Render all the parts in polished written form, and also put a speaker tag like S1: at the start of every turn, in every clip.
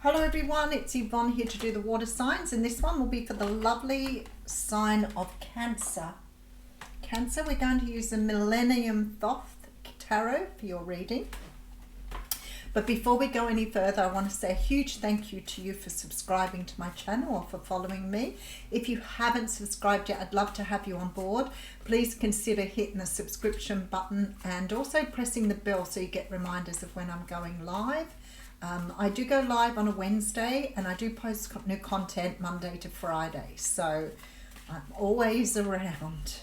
S1: Hello everyone, it's Yvonne here to do the water signs, and this one will be for the lovely sign of Cancer. Cancer, we're going to use the Millennium Thoth Tarot for your reading. But before we go any further, I want to say a huge thank you to you for subscribing to my channel or for following me. If you haven't subscribed yet, I'd love to have you on board. Please consider hitting the subscription button and also pressing the bell so you get reminders of when I'm going live. I do go live on a Wednesday and I do post new content Monday to Friday, so I'm always around.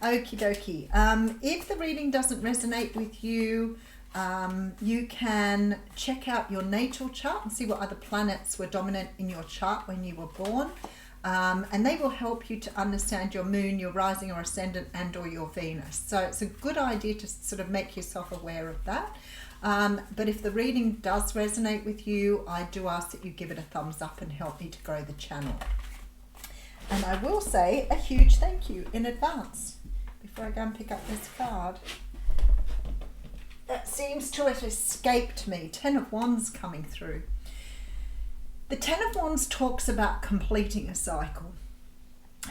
S1: Okie dokie. If the reading doesn't resonate with you, you can check out your natal chart and see what other planets were dominant in your chart when you were born, and they will help you to understand your moon, your rising or ascendant, and or your Venus. So it's a good idea to sort of make yourself aware of that. But if the reading does resonate with you, I do ask that you give it a thumbs up and help me to grow the channel. And I will say a huge thank you in advance before I go and pick up this card. That seems to have escaped me. Ten of Wands coming through. The Ten of Wands talks about completing a cycle.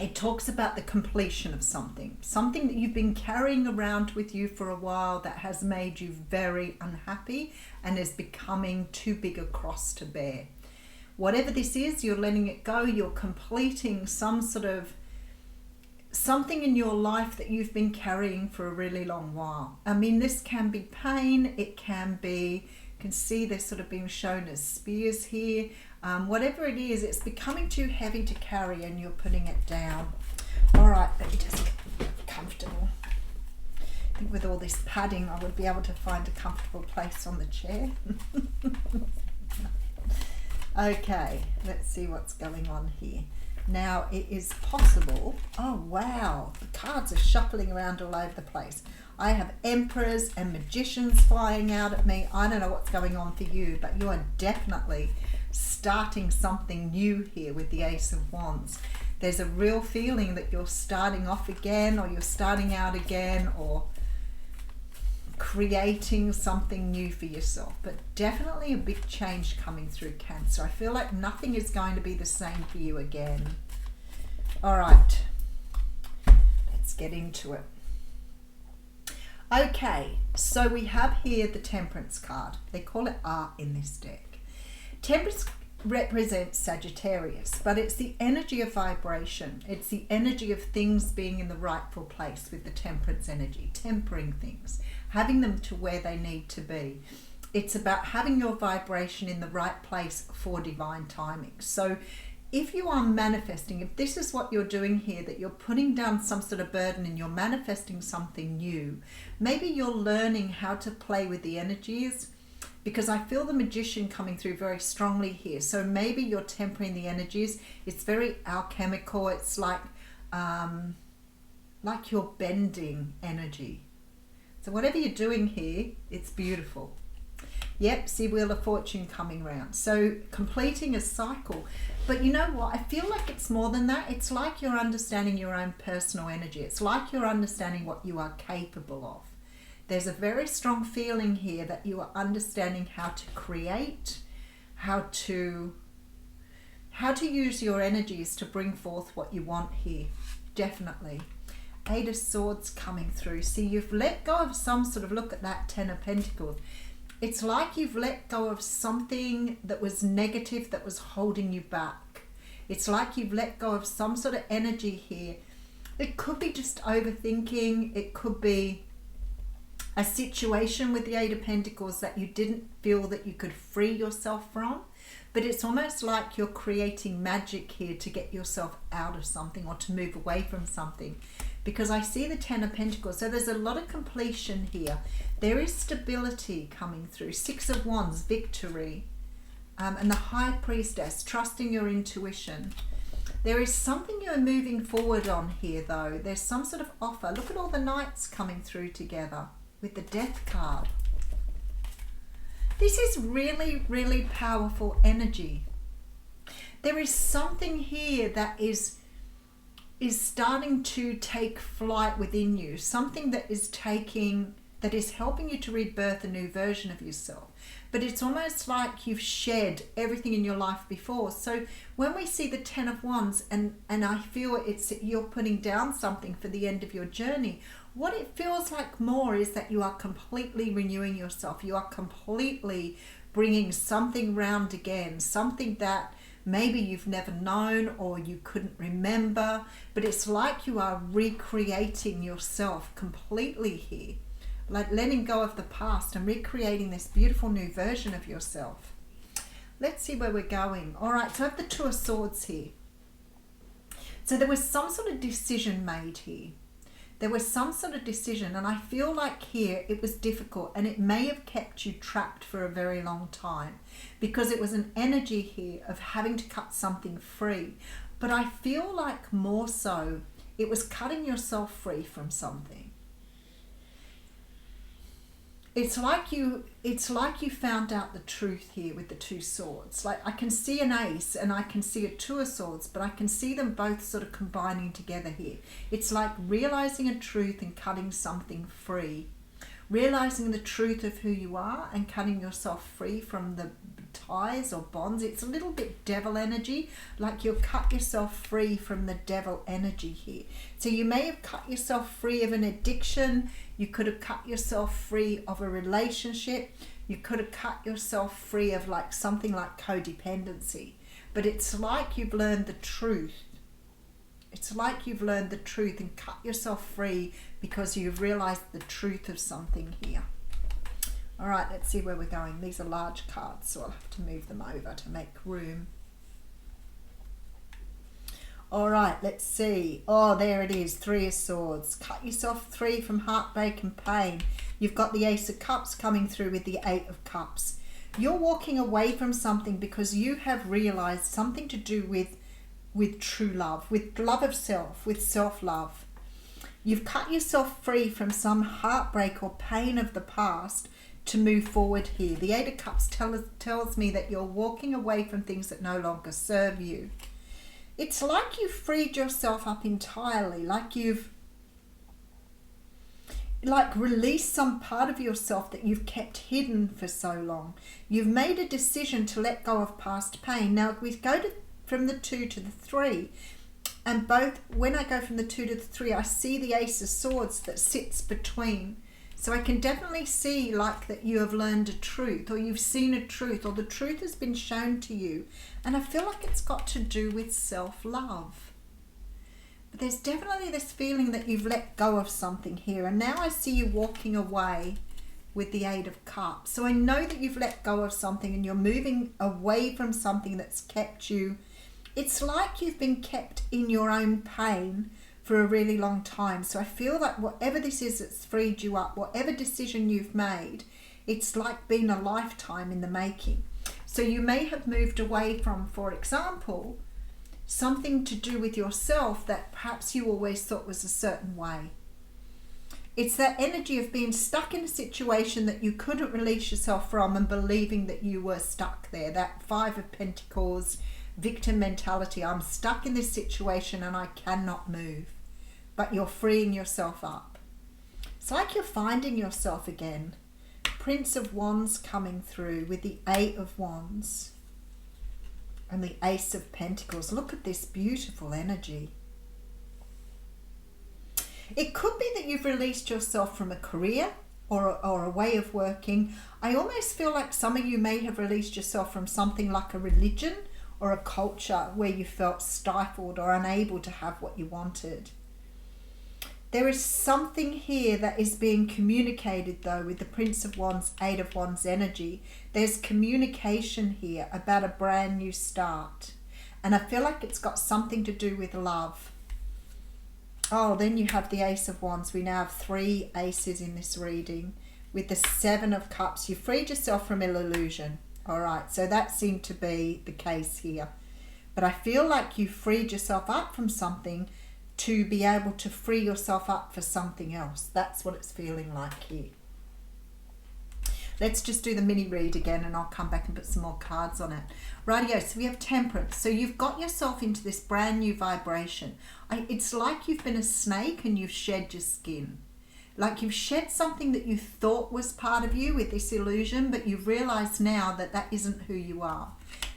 S1: It talks about the completion of something that you've been carrying around with you for a while that has made you very unhappy and is becoming too big a cross to bear. Whatever this is, you're letting it go, you're completing some sort of something in your life that you've been carrying for a really long while. I mean, this can be pain, it can be, you can see they're sort of being shown as spears here. Whatever it is, it's becoming too heavy to carry and you're putting it down. All right, let me just get comfortable. I think with all this padding, I would be able to find a comfortable place on the chair. Okay, let's see what's going on here. Now, it is possible, oh wow, the cards are shuffling around all over the place. I have emperors and magicians flying out at me. I don't know what's going on for you, but you are definitely starting something new here with the Ace of Wands. There's a real feeling that you're starting off again, or you're starting out again, or creating something new for yourself, but definitely a big change coming through, Cancer. I feel like nothing is going to be the same for you again. All right, let's get into it. Okay, so we have here the Temperance card. They call it art in this deck. Temperance represents Sagittarius, but it's the energy of vibration. It's the energy of things being in the rightful place with the Temperance energy, tempering things, having them to where they need to be. It's about having your vibration in the right place for divine timing. So if you are manifesting, if this is what you're doing here, that you're putting down some sort of burden and you're manifesting something new, maybe you're learning how to play with the energies, because I feel the Magician coming through very strongly here. So maybe you're tempering the energies. It's very alchemical. It's like you're bending energy. So whatever you're doing here, it's beautiful. Yep, see Wheel of Fortune coming round. So completing a cycle. But you know what? I feel like it's more than that. It's like you're understanding your own personal energy. It's like you're understanding what you are capable of. There's a very strong feeling here that you are understanding how to create, how to use your energies to bring forth what you want here. Definitely. Eight of Swords coming through. See, you've let go of some sort of, look at that Ten of Pentacles. It's like you've let go of something that was negative that was holding you back. It's like you've let go of some sort of energy here. It could be just overthinking. It could be a situation with the Eight of Pentacles that you didn't feel that you could free yourself from. But it's almost like you're creating magic here to get yourself out of something or to move away from something. Because I see the Ten of Pentacles. So there's a lot of completion here. There is stability coming through. Six of Wands, victory. And the High Priestess, trusting your intuition. There is something you're moving forward on here though. There's some sort of offer. Look at all the Knights coming through together with the Death card. This is really, really powerful energy. There is something here that is starting to take flight within you. Something that that is helping you to rebirth a new version of yourself. But it's almost like you've shed everything in your life before. So when we see the 10 of Wands, and I feel it's you're putting down something for the end of your journey, what it feels like more is that you are completely renewing yourself. You are completely bringing something round again, something that maybe you've never known or you couldn't remember, but it's like you are recreating yourself completely here, like letting go of the past and recreating this beautiful new version of yourself. Let's see where we're going. All right, so I have the Two of Swords here. So there was some sort of decision made here. There was some sort of decision, and I feel like here it was difficult, and it may have kept you trapped for a very long time because it was an energy here of having to cut something free. But I feel like more so it was cutting yourself free from something. It's like you found out the truth here with the Two Swords. Like I can see an ace and I can see a Two of Swords, but I can see them both sort of combining together here. It's like realizing a truth and cutting something free. Realizing the truth of who you are and cutting yourself free from the ties or bonds. It's a little bit devil energy, like you'll cut yourself free from the devil energy here. So you may have cut yourself free of an addiction. You could have cut yourself free of a relationship. You could have cut yourself free of like something like codependency. But it's like you've learned the truth. It's like you've learned the truth and cut yourself free because you've realized the truth of something here. All right, let's see where we're going. These are large cards, so I'll have to move them over to make room. All right, let's see. Oh, there it is, Three of Swords. Cut yourself free from heartbreak and pain. You've got the Ace of Cups coming through with the Eight of Cups. You're walking away from something because you have realized something to do with true love, with love of self, with self-love. You've cut yourself free from some heartbreak or pain of the past to move forward here. The Eight of Cups tells me that you're walking away from things that no longer serve you. It's like you've freed yourself up entirely, like you've released some part of yourself that you've kept hidden for so long. You've made a decision to let go of past pain. Now, if we go from the 2 to the 3, and both, when I go from the 2 to the 3, I see the Ace of Swords that sits between. So I can definitely see like that you have learned a truth, or you've seen a truth, or the truth has been shown to you. And I feel like it's got to do with self-love. But there's definitely this feeling that you've let go of something here. And now I see you walking away with the Eight of Cups. So I know that you've let go of something and you're moving away from something that's kept you. It's like you've been kept in your own pain for a really long time. So I feel like whatever this is that's freed you up, whatever decision you've made, it's like been a lifetime in the making. So you may have moved away from, for example, something to do with yourself that perhaps you always thought was a certain way. It's that energy of being stuck in a situation that you couldn't release yourself from and believing that you were stuck there. That Five of Pentacles, victim mentality. I'm stuck in this situation and I cannot move. But you're freeing yourself up. It's like you're finding yourself again. Prince of Wands coming through with the Eight of Wands and the Ace of Pentacles. Look at this beautiful energy. It could be that you've released yourself from a career or a way of working. I almost feel like some of you may have released yourself from something like a religion or a culture where you felt stifled or unable to have what you wanted. There is something here that is being communicated though with the Prince of Wands, Eight of Wands energy. There's communication here about a brand new start. And I feel like it's got something to do with love. Oh, then you have the Ace of Wands. We now have 3 aces in this reading. With the Seven of Cups, you freed yourself from an illusion. All right, so that seemed to be the case here. But I feel like you freed yourself up from something to be able to free yourself up for something else. That's what it's feeling like here. Let's just do the mini read again and I'll come back and put some more cards on it. Rightio, so we have Temperance. So you've got yourself into this brand new vibration. It's like you've been a snake and you've shed your skin. Like you've shed something that you thought was part of you with this illusion, but you've realized now that that isn't who you are.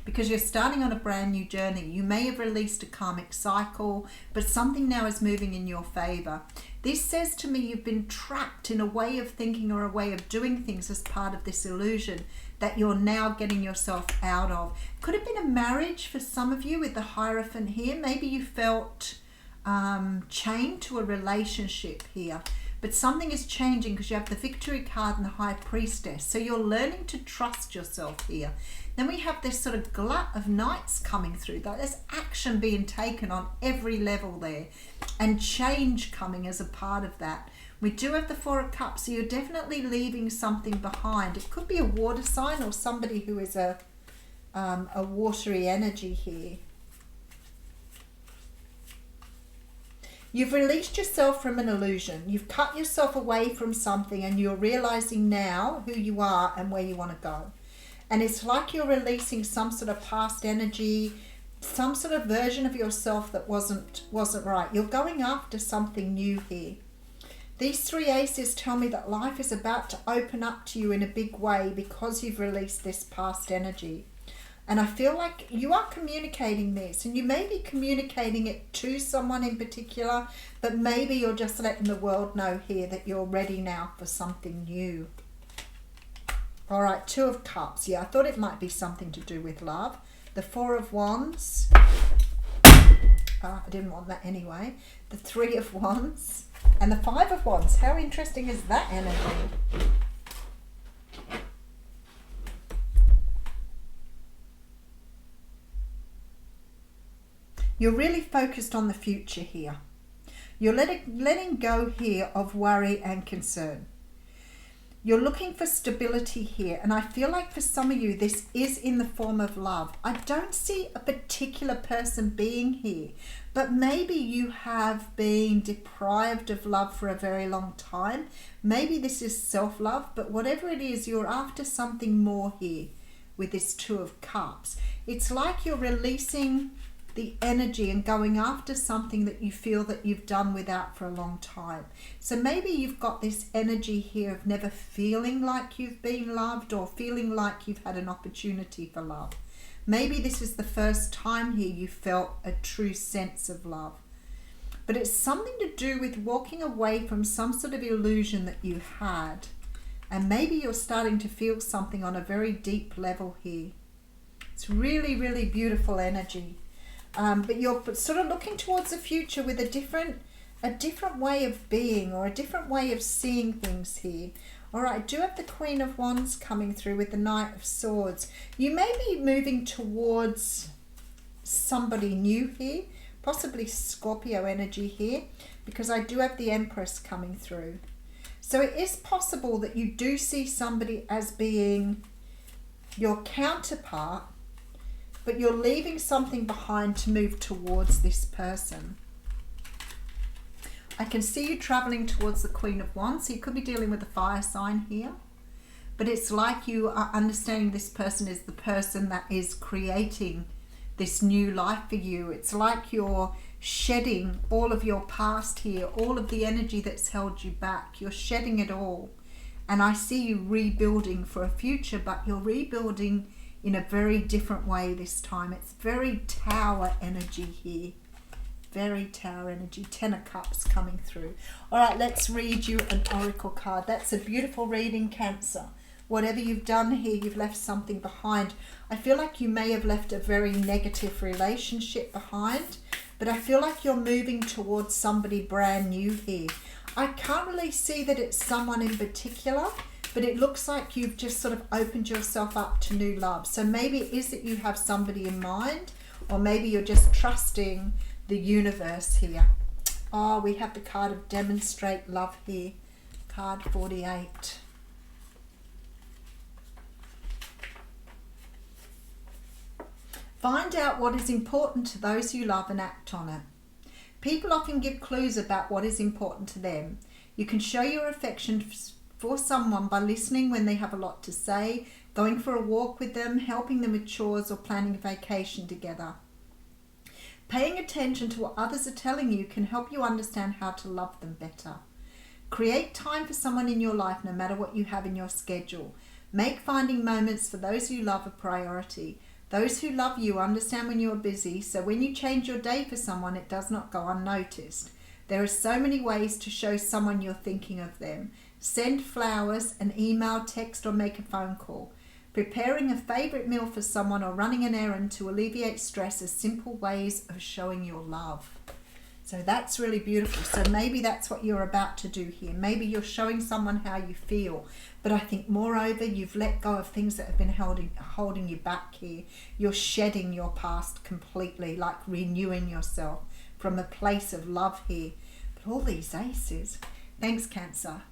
S1: Because you're starting on a brand new journey. You may have released a karmic cycle, but something now is moving in your favor. This says to me you've been trapped in a way of thinking or a way of doing things as part of this illusion that you're now getting yourself out of. Could have been a marriage for some of you with the Hierophant here. Maybe you felt chained to a relationship here. But something is changing because you have the Victory card and the High Priestess. So you're learning to trust yourself here. Then we have this sort of glut of Knights coming through. There's action being taken on every level there. And change coming as a part of that. We do have the Four of Cups. So you're definitely leaving something behind. It could be a water sign or somebody who is a watery energy here. You've released yourself from an illusion. You've cut yourself away from something and you're realizing now who you are and where you want to go. And it's like you're releasing some sort of past energy, some sort of version of yourself that wasn't right. You're going after something new here. These three aces tell me that life is about to open up to you in a big way because you've released this past energy. And I feel like you are communicating this, and you may be communicating it to someone in particular, but maybe you're just letting the world know here that you're ready now for something new. All right, Two of Cups. Yeah, I thought it might be something to do with love. The Four of Wands. I didn't want that anyway. The Three of Wands. And the Five of Wands. How interesting is that energy? You're really focused on the future here. You're letting go here of worry and concern. You're looking for stability here. And I feel like for some of you, this is in the form of love. I don't see a particular person being here, but maybe you have been deprived of love for a very long time. Maybe this is self-love, but whatever it is, you're after something more here with this Two of Cups. It's like you're releasing the energy and going after something that you feel that you've done without for a long time. So maybe you've got this energy here of never feeling like you've been loved or feeling like you've had an opportunity for love. Maybe this is the first time here you felt a true sense of love. But it's something to do with walking away from some sort of illusion that you had. And maybe you're starting to feel something on a very deep level here. It's really, really beautiful energy. But you're sort of looking towards the future with a different way of being or a different way of seeing things here. All right, I do have the Queen of Wands coming through with the Knight of Swords. You may be moving towards somebody new here, possibly Scorpio energy here, because I do have the Empress coming through. So it is possible that you do see somebody as being your counterpart, but you're leaving something behind to move towards this person. I can see you traveling towards the Queen of Wands, so you could be dealing with a fire sign here. But it's like you are understanding this person is the person that is creating this new life for you. It's like you're shedding all of your past here, all of the energy that's held you back. You're shedding it all. And I see you rebuilding for a future, but you're rebuilding in a very different way this time. It's very Tower energy here. Very Tower energy. Ten of Cups coming through. All right, let's read you an oracle card. That's a beautiful reading, Cancer. Whatever you've done here, you've left something behind. I feel like you may have left a very negative relationship behind, but I feel like you're moving towards somebody brand new here. I can't really see that it's someone in particular, but it looks like you've just sort of opened yourself up to new love. So maybe it is that you have somebody in mind, or maybe you're just trusting the universe here. Oh, we have the card of Demonstrate Love here. Card 48. Find out what is important to those you love and act on it. People often give clues about what is important to them. You can show your affection for someone by listening when they have a lot to say, going for a walk with them, helping them with chores, or planning a vacation together. Paying attention to what others are telling you can help you understand how to love them better. Create time for someone in your life no matter what you have in your schedule. Make finding moments for those you love a priority. Those who love you understand when you are busy, so when you change your day for someone, it does not go unnoticed. There are so many ways to show someone you're thinking of them. Send flowers, an email, text, or make a phone call. Preparing a favourite meal for someone or running an errand to alleviate stress are simple ways of showing your love. So that's really beautiful. So maybe that's what you're about to do here. Maybe you're showing someone how you feel. But I think moreover, you've let go of things that have been holding you back here. You're shedding your past completely, like renewing yourself from a place of love here. But all these aces. Thanks, Cancer.